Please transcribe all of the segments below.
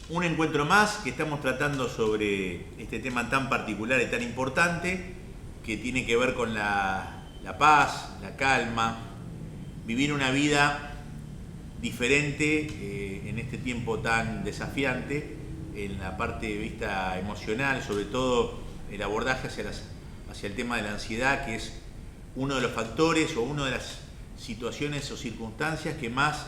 Un encuentro más que estamos tratando sobre este tema tan particular y tan importante que tiene que ver con la paz, la calma, vivir una vida diferente en este tiempo tan desafiante en la parte de vista emocional, sobre todo el abordaje hacia el tema de la ansiedad, que es uno de los factores o una de las situaciones o circunstancias que más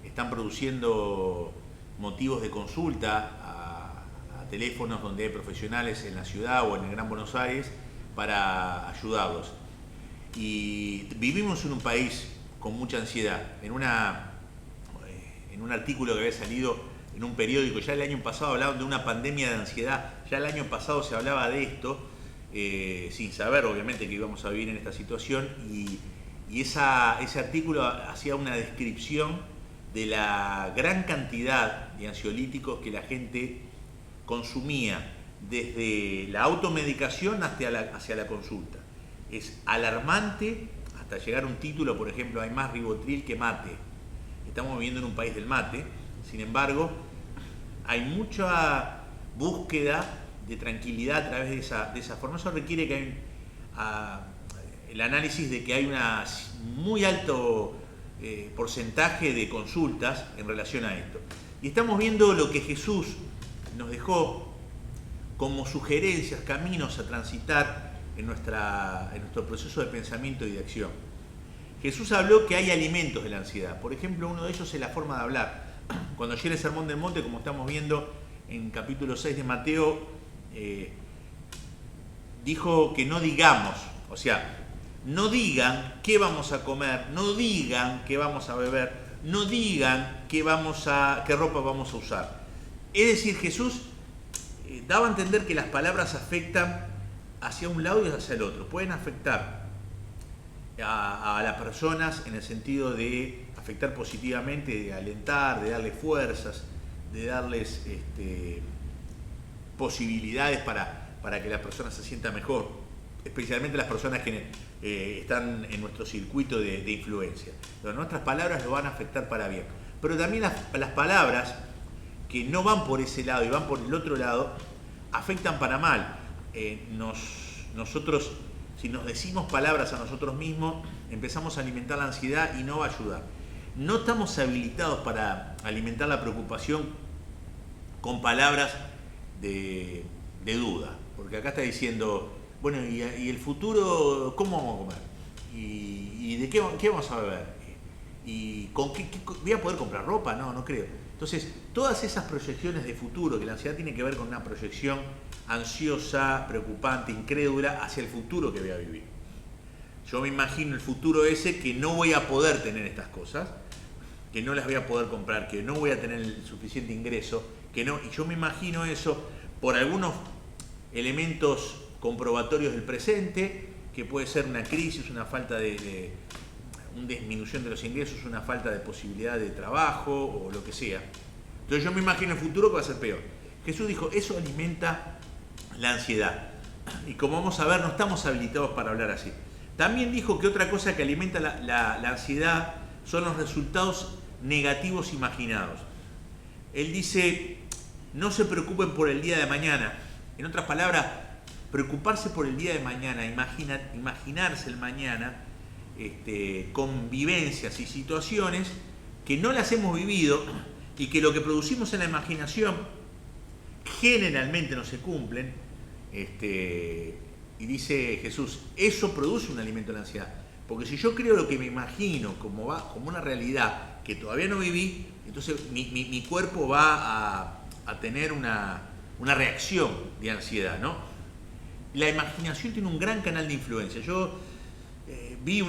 están produciendo motivos de consulta a teléfonos donde hay profesionales en la ciudad o en el Gran Buenos Aires para ayudarlos. Y vivimos en un país con mucha ansiedad. En un artículo que había salido en un periódico, ya el año pasado hablaban de una pandemia de ansiedad, ya el año pasado se hablaba de esto, sin saber obviamente que íbamos a vivir en esta situación, y ese artículo hacía una descripción de la gran cantidad de ansiolíticos que la gente consumía desde la automedicación hacia la consulta. Es alarmante hasta llegar a un título, por ejemplo, hay más ribotril que mate. Estamos viviendo en un país del mate, sin embargo, hay mucha búsqueda de tranquilidad a través de esa forma. Eso requiere que hay el análisis de que hay un muy alto porcentaje de consultas en relación a esto. Y estamos viendo lo que Jesús nos dejó como sugerencias, caminos a transitar en nuestro proceso de pensamiento y de acción. Jesús habló que hay alimentos de la ansiedad. Por ejemplo, uno de ellos es la forma de hablar. Cuando llega el Sermón del Monte, como estamos viendo en capítulo 6 de Mateo, dijo que no digamos, o sea, no digan qué vamos a comer, no digan qué vamos a beber, no digan qué ropa vamos a usar. Es decir, Jesús daba a entender que las palabras afectan hacia un lado y hacia el otro. Pueden afectar a las personas en el sentido de afectar positivamente, de alentar, de darles fuerzas, de darles posibilidades para que la persona se sienta mejor, especialmente las personas que están en nuestro circuito de influencia. Pero nuestras palabras lo van a afectar para bien. Pero también las palabras que no van por ese lado y van por el otro lado, afectan para mal. Nosotros, si nos decimos palabras a nosotros mismos, empezamos a alimentar la ansiedad y no va a ayudar. No estamos habilitados para alimentar la preocupación con palabras de duda. Porque acá está diciendo, bueno, ¿y el futuro cómo vamos a comer? ¿Y de qué vamos a beber? ¿Y con qué voy a poder comprar ropa? No creo. Entonces, todas esas proyecciones de futuro, que la ansiedad tiene que ver con una proyección ansiosa, preocupante, incrédula hacia el futuro que voy a vivir. Yo me imagino el futuro ese que no voy a poder tener estas cosas, que no las voy a poder comprar, que no voy a tener el suficiente ingreso, y yo me imagino eso por algunos elementos comprobatorios del presente, que puede ser una crisis, una falta una disminución de los ingresos, una falta de posibilidad de trabajo o lo que sea. Entonces yo me imagino el futuro que va a ser peor. Jesús dijo, eso alimenta la ansiedad. Y como vamos a ver, no estamos habilitados para hablar así. También dijo que otra cosa que alimenta la ansiedad son los resultados negativos imaginados. Él dice, no se preocupen por el día de mañana. En otras palabras, preocuparse por el día de mañana, imaginarse el mañana, con vivencias y situaciones que no las hemos vivido y que lo que producimos en la imaginación generalmente no se cumplen, y dice Jesús, eso produce un alimento de la ansiedad. Porque si yo creo lo que me imagino como una realidad que todavía no viví, entonces mi cuerpo va a tener una reacción de ansiedad, ¿no? La imaginación tiene un gran canal de influencia. Yo vi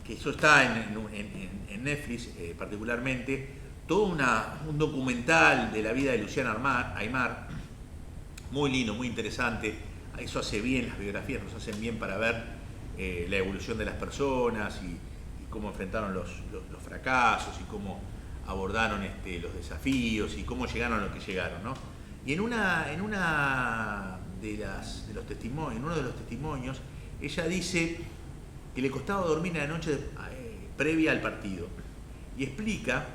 que eso está en Netflix particularmente, todo un documental de la vida de Luciana Aymar, muy lindo, muy interesante. Eso hace bien, las biografías nos hacen bien para ver la evolución de las personas y cómo enfrentaron los fracasos y cómo abordaron los desafíos y cómo llegaron a lo que llegaron, ¿no? Y en uno de los testimonios, ella dice que le costaba dormir la noche previa al partido. Y explica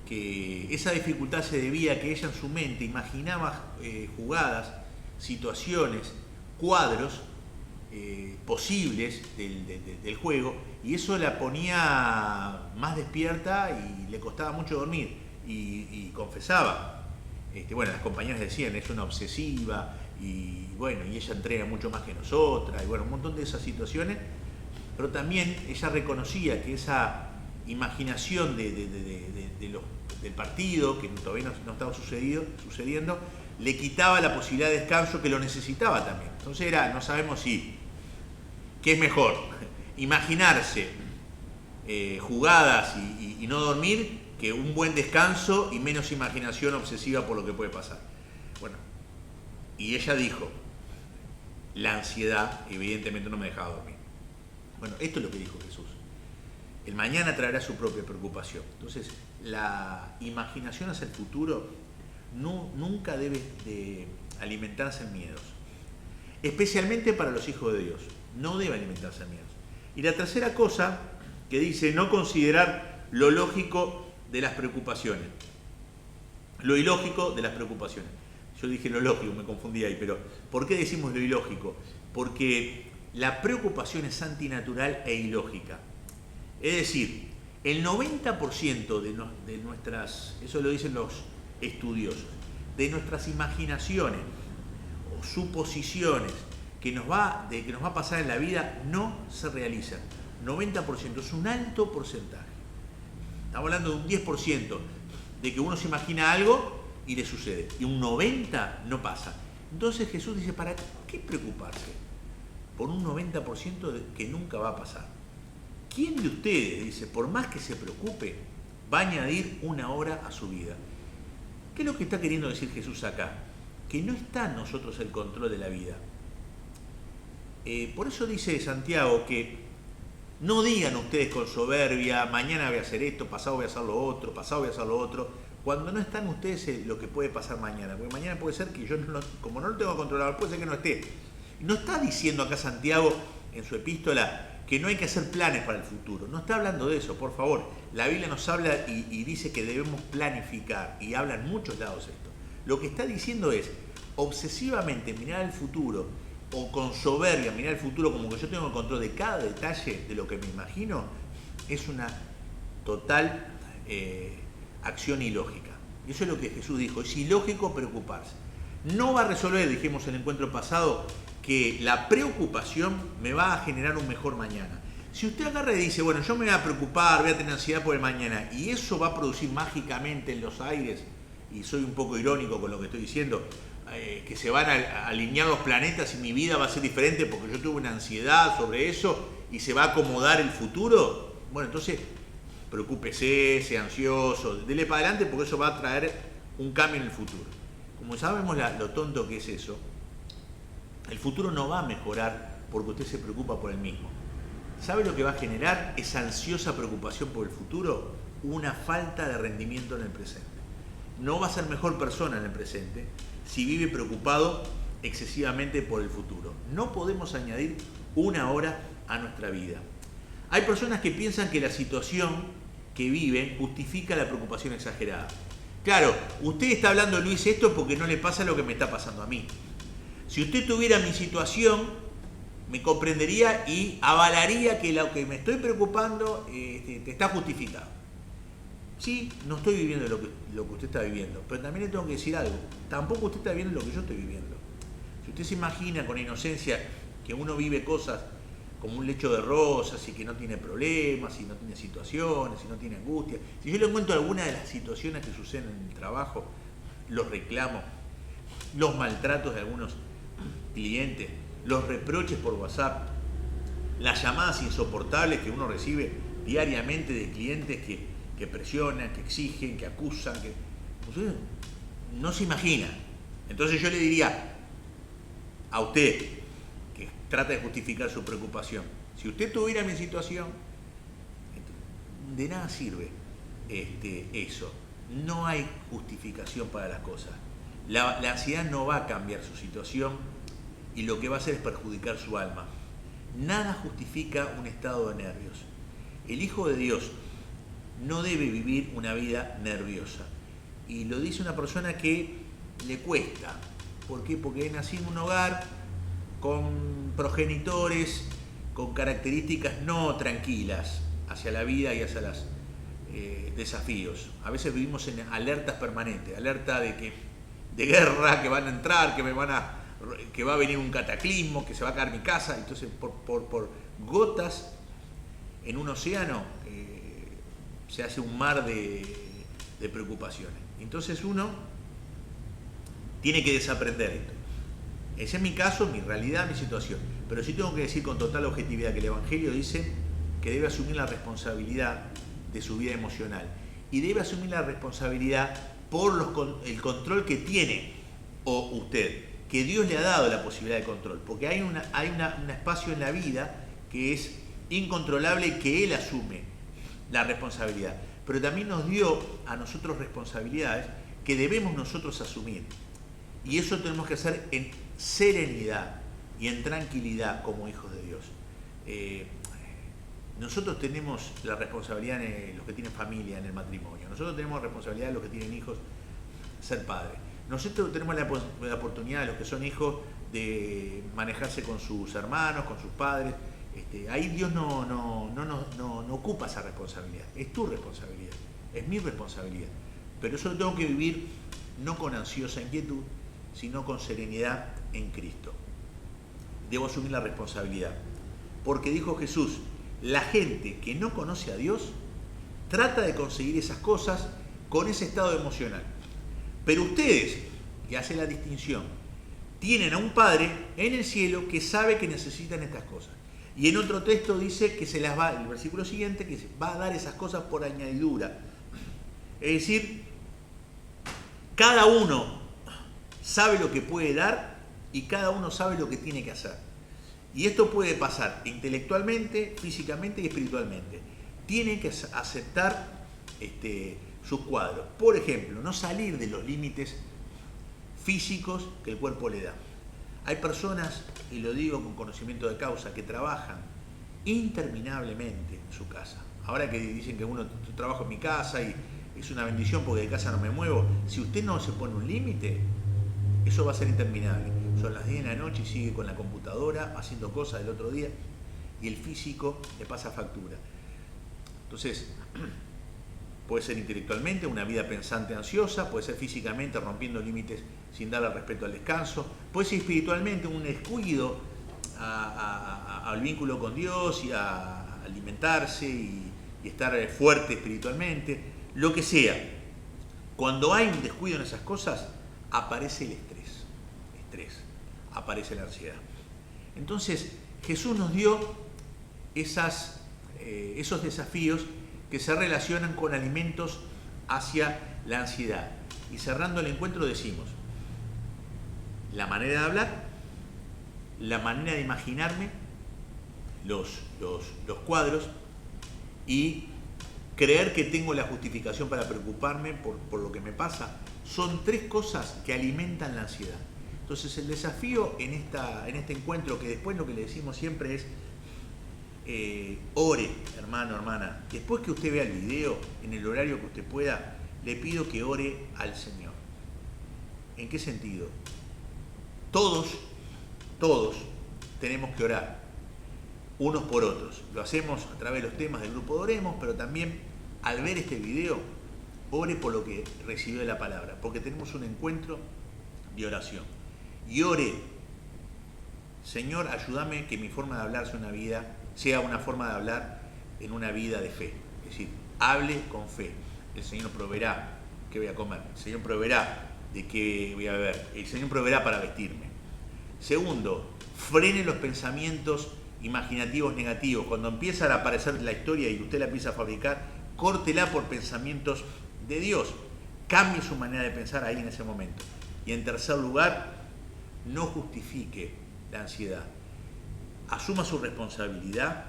que esa dificultad se debía a que ella en su mente imaginaba jugadas, situaciones, cuadros posibles del juego, y eso la ponía más despierta y le costaba mucho dormir, y confesaba, bueno, las compañeras decían, es una obsesiva, y bueno, y ella entrena mucho más que nosotras, y bueno, un montón de esas situaciones, pero también ella reconocía que esa imaginación del partido, que todavía no estaba sucediendo, le quitaba la posibilidad de descanso que lo necesitaba también. Entonces no sabemos qué es mejor, imaginarse jugadas y no dormir, que un buen descanso y menos imaginación obsesiva por lo que puede pasar. Bueno, y ella dijo, la ansiedad evidentemente no me dejaba dormir. Bueno, esto es lo que dijo Jesús. El mañana traerá su propia preocupación. Entonces, la imaginación hacia el futuro nunca debe de alimentarse en miedos. Especialmente para los hijos de Dios. No debe alimentarse en miedos. Y la tercera cosa que dice, no considerar lo lógico de las preocupaciones. Lo ilógico de las preocupaciones. Yo dije lo lógico, me confundí ahí, pero ¿por qué decimos lo ilógico? Porque la preocupación es antinatural e ilógica. Es decir, el 90% de nuestras, eso lo dicen los estudiosos, de nuestras imaginaciones o suposiciones que nos va a pasar en la vida no se realizan. 90% es un alto porcentaje. Estamos hablando de un 10% de que uno se imagina algo y le sucede, y un 90% no pasa. Entonces Jesús dice, ¿para qué preocuparse por un 90% que nunca va a pasar? ¿Quién de ustedes, dice, por más que se preocupe, va a añadir una hora a su vida? ¿Qué es lo que está queriendo decir Jesús acá? Que no está en nosotros el control de la vida. Por eso dice Santiago que no digan ustedes con soberbia, mañana voy a hacer esto, pasado voy a hacer lo otro, pasado voy a hacer lo otro, cuando no están ustedes lo que puede pasar mañana. Porque mañana puede ser que yo, como no lo tengo controlado, puede ser que no esté. No está diciendo acá Santiago en su epístola que no hay que hacer planes para el futuro. No está hablando de eso, por favor. La Biblia nos habla y dice que debemos planificar, y habla en muchos lados esto. Lo que está diciendo es, obsesivamente mirar al futuro, o con soberbia mirar el futuro como que yo tengo el control de cada detalle de lo que me imagino, es una total acción ilógica. Y eso es lo que Jesús dijo, es ilógico preocuparse. No va a resolver, dijimos en el encuentro pasado, que la preocupación me va a generar un mejor mañana. Si usted agarra y dice, bueno, yo me voy a preocupar, voy a tener ansiedad por el mañana, y eso va a producir mágicamente en los aires, y soy un poco irónico con lo que estoy diciendo, que se van a alinear los planetas y mi vida va a ser diferente porque yo tuve una ansiedad sobre eso y se va a acomodar el futuro, bueno, entonces preocúpese, sea ansioso, dele para adelante porque eso va a traer un cambio en el futuro. Como sabemos lo tonto que es eso, el futuro no va a mejorar porque usted se preocupa por el mismo. ¿Sabe lo que va a generar esa ansiosa preocupación por el futuro? Una falta de rendimiento en el presente. No va a ser mejor persona en el presente si vive preocupado excesivamente por el futuro. No podemos añadir una hora a nuestra vida. Hay personas que piensan que la situación que viven justifica la preocupación exagerada. Claro, usted está hablando, Luis, esto porque no le pasa lo que me está pasando a mí. Si usted tuviera mi situación, me comprendería y avalaría que lo que me estoy preocupando está justificado. Sí, no estoy viviendo lo que usted está viviendo, pero también le tengo que decir algo. Tampoco usted está viviendo lo que yo estoy viviendo. Si usted se imagina con inocencia que uno vive cosas como un lecho de rosas y que no tiene problemas, y no tiene situaciones, y no tiene angustia. Si yo le cuento alguna de las situaciones que suceden en el trabajo, los reclamos, los maltratos de algunos clientes, los reproches por WhatsApp, las llamadas insoportables que uno recibe diariamente de clientes que presionan, que exigen, que acusan, que usted no se imagina. Entonces yo le diría a usted que trata de justificar su preocupación, si usted tuviera mi situación, de nada sirve eso. No hay justificación para las cosas. La ansiedad no va a cambiar su situación y lo que va a hacer es perjudicar su alma. Nada justifica un estado de nervios. El Hijo de Dios no debe vivir una vida nerviosa. Y lo dice una persona que le cuesta. ¿Por qué? Porque nací en un hogar con progenitores, con características no tranquilas hacia la vida y hacia los desafíos. A veces vivimos en alertas permanentes, alerta de guerra, que van a entrar, que va a venir un cataclismo, que se va a caer mi casa. Entonces, por gotas en un océano se hace un mar de preocupaciones. Entonces uno tiene que desaprender esto. Ese es mi caso, mi realidad, mi situación. Pero sí tengo que decir con total objetividad que el Evangelio dice que debe asumir la responsabilidad de su vida emocional. Y debe asumir la responsabilidad por el control que tiene o usted, que Dios le ha dado la posibilidad de control. Porque hay un espacio en la vida que es incontrolable y que Él asume la responsabilidad. Pero también nos dio a nosotros responsabilidades que debemos nosotros asumir. Y eso tenemos que hacer en serenidad y en tranquilidad como hijos de Dios. Nosotros tenemos la responsabilidad en los que tienen familia, en el matrimonio. Nosotros tenemos responsabilidad en los que tienen hijos, ser padres. Nosotros tenemos la oportunidad de los que son hijos de manejarse con sus hermanos, con sus padres. Ahí Dios no ocupa esa responsabilidad. Es tu responsabilidad, es mi responsabilidad. Pero eso lo tengo que vivir no con ansiosa inquietud, sino con serenidad en Cristo. Debo asumir la responsabilidad. Porque dijo Jesús, la gente que no conoce a Dios trata de conseguir esas cosas con ese estado emocional. Pero ustedes, que hacen la distinción, tienen a un Padre en el cielo que sabe que necesitan estas cosas. Y en otro texto dice que se las va, el versículo siguiente, que va a dar esas cosas por añadidura. Es decir, cada uno sabe lo que puede dar y cada uno sabe lo que tiene que hacer. Y esto puede pasar intelectualmente, físicamente y espiritualmente. Tienen que aceptar sus cuadros. Por ejemplo, no salir de los límites físicos que el cuerpo le da. Hay personas, y lo digo con conocimiento de causa, que trabajan interminablemente en su casa. Ahora que dicen que yo trabajo en mi casa y es una bendición porque de casa no me muevo, si usted no se pone un límite, eso va a ser interminable. Son las 10 de la noche y sigue con la computadora haciendo cosas del otro día y el físico le pasa factura. Entonces, puede ser intelectualmente una vida pensante ansiosa, puede ser físicamente rompiendo límites sin darle respeto al descanso, puede ser espiritualmente un descuido al vínculo con Dios y a alimentarse y estar fuerte espiritualmente, lo que sea. Cuando hay un descuido en esas cosas, aparece el estrés, aparece la ansiedad. Entonces, Jesús nos dio esos desafíos que se relacionan con alimentos hacia la ansiedad. Y cerrando el encuentro decimos, la manera de hablar, la manera de imaginarme los cuadros y creer que tengo la justificación para preocuparme por lo que me pasa, son tres cosas que alimentan la ansiedad. Entonces el desafío en este encuentro, que después lo que le decimos siempre es, ore, hermano, hermana. Después que usted vea el video, en el horario que usted pueda, le pido que ore al Señor. ¿En qué sentido? Todos tenemos que orar, unos por otros. Lo hacemos a través de los temas del grupo de Oremos, pero también al ver este video, ore por lo que recibió de la palabra, porque tenemos un encuentro de oración. Y ore, Señor, ayúdame que mi forma de hablar sea una forma de hablar en una vida de fe. Es decir, hable con fe. El Señor proveerá qué voy a comer. El Señor proveerá de qué voy a beber. El Señor proveerá para vestirme. Segundo, frene los pensamientos imaginativos negativos. Cuando empieza a aparecer la historia y usted la empieza a fabricar, córtela por pensamientos de Dios. Cambie su manera de pensar ahí en ese momento. Y en tercer lugar, no justifique la ansiedad. Asuma su responsabilidad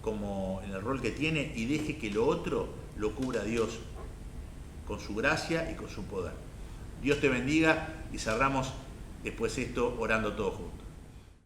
como en el rol que tiene y deje que lo otro lo cubra Dios con su gracia y con su poder. Dios te bendiga y cerramos después esto orando todos juntos.